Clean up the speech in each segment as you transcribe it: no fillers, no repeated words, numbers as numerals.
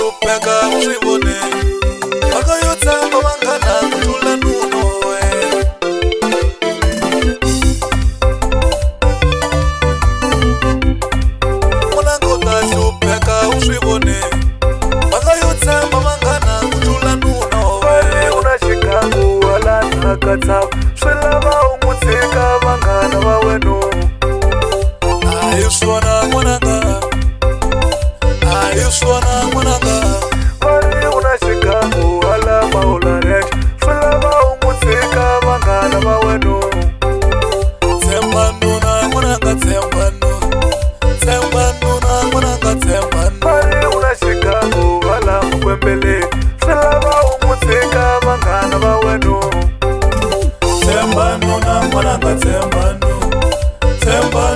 hlupheka uswivone mhaka yo tshemba vanghana ku tlula nuno n'wananga u ta hlupheka uswivone mhaka yo tshemba vanghana ku tlula nuno u na xikangu hala ndzhaka tshava swi lava u n'wi tshika vanghana va wena a hi swona n'wananga swona n'wananga vari u na xikangu hala mahularex swi lava u n'wi tshika vanghana va wena tshemba nuna n'wananga tshemba nuna n'wananga tshemba vari u na xikangu hala mukwembeleni swi lava u n'wi tshika vanghana va wena tshemba nuna n'wananga tshemba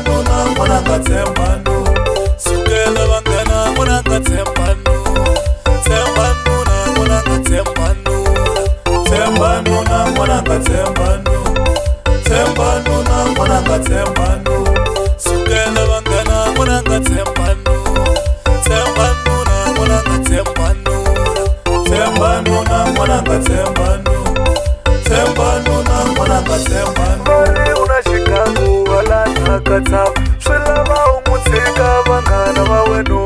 nuna n'wananga tshemba sukela vanghana n'wananga tshemba nuna n'wananga tshemba nuna n'wananga tshemba nuna n'wananga tshemba sukela vanghana n'wananga tshemba nuna n'wananga tshemba nuna n'wananga tshemba nuna n'wananga tshemba vari u na xikangu hala ndzhaka tshava swi lava u n'wi tshika vanghana va wena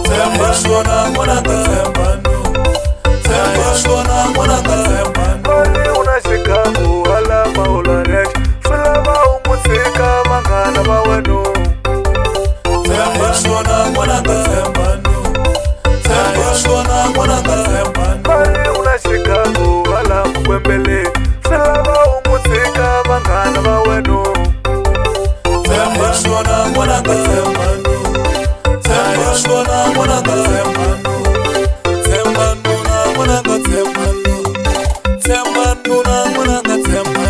tshemba swona n'wananga tshemba swona n'wananga tshemba vari u na xikangu hala mahularex swi lava u n'wi tshika vanghana va wena tshemba swona n'wananga tshemba swona n'wananga tshemba vari u na xikangu hala mukwembeleni swi lava u n'wi tshika vanghana va wena tshemba swona n'wananga tshemba swona n'wananga tshemba nuna n'wananga tshemba nuna n'wananga tshemba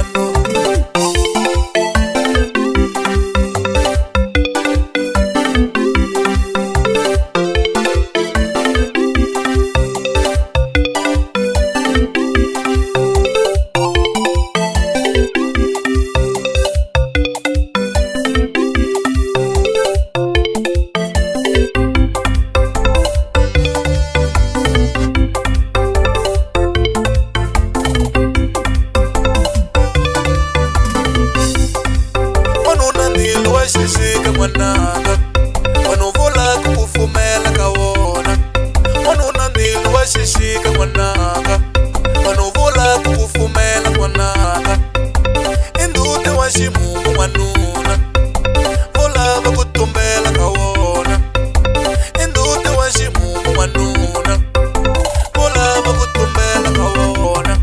xixika n'wananga vanhu volaka ku pfumela ka wona n'wanuna mbilu wa xixika n'wananga vanhu volaka ku pfumela n'wananga i ndzhuti wa ximumu n'wanuna volava ku tumbela ka wona i ndzhuti wa ximumu n'wanuna volava ku tumbela ka wona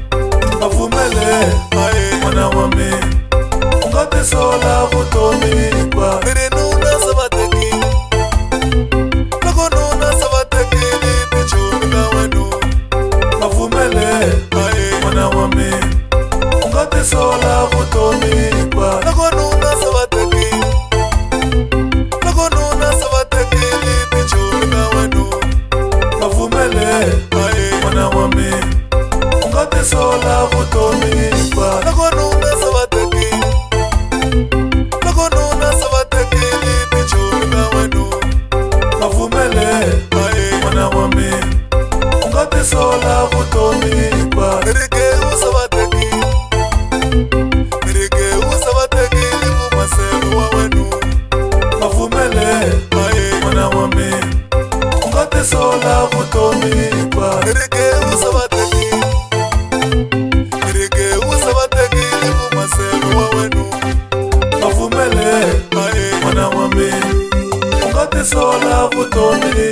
va pfumele n'wana wa mina u nga tisola vutomi miri nuna se va tekile loko nuna se va tekile tichomi ka wena va pfumele n'wana wa mina u nga tisola vutomi loko nuna se va tekile loko nuna se va tekile tichomi ka wena va pfumele n'wana wa mina u nga tisola vutomi loko nuna se va tekile loko nuna se va tekile tichomi ka wena va pfumele n'wana wa mina u nga tisola vutomi rikewu se va tekile se va tekile vumaselo wa wena va pfumele n'wana wa mina u nga tisola vutomi rikewu se va tekile se va tekile vumaselo wa wena va pfumele n'wana wa mina u nga tisola vutomi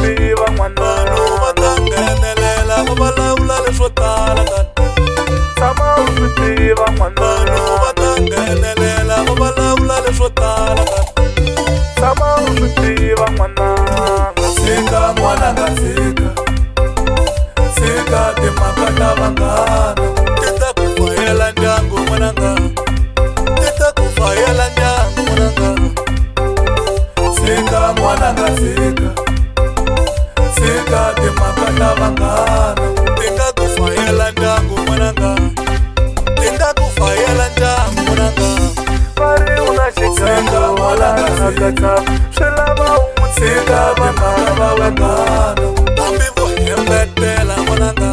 tiva n'wana vanhu va ta nghenelela va vulavula leswo tala tshama u swi tiva n'wana vanhu va ta nghenelela va vulavula leswo tala tshama u swi tiva n'wana tshika n'wananga tshika timhaka ta vanghana ti ta ku fayela ndyangu n'wananga ti ta ku fayela ndyangu n'wananga tshika n'wananga tshika timhaka ta vanghana ti nga ku fayela ndyangu n'wananga ti nga ku fayela ndyangu n'wananga vari u na xikandza n'wananga swi lava u n'wi tshika timhaka ta vanghana hambi vo hembetela n'wananga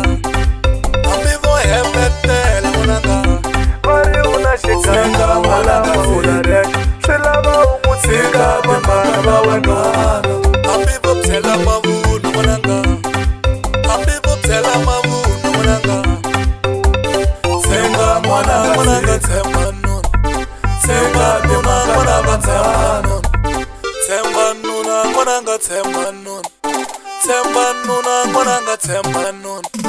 hambi vo hembetela n'wananga vari u na xikandza n'wananga swi lava u n'wi tshika timhaka ta vanghana hambi vo byela mavunwa n'wananga hambi vo byela mavunwa n'wananga tshemba n'wananga tshemba nuna tshemba nuna n'wananga tshemba nuna n'wananga tshemba nuna tshemba nuna n'wananga tshemba nuna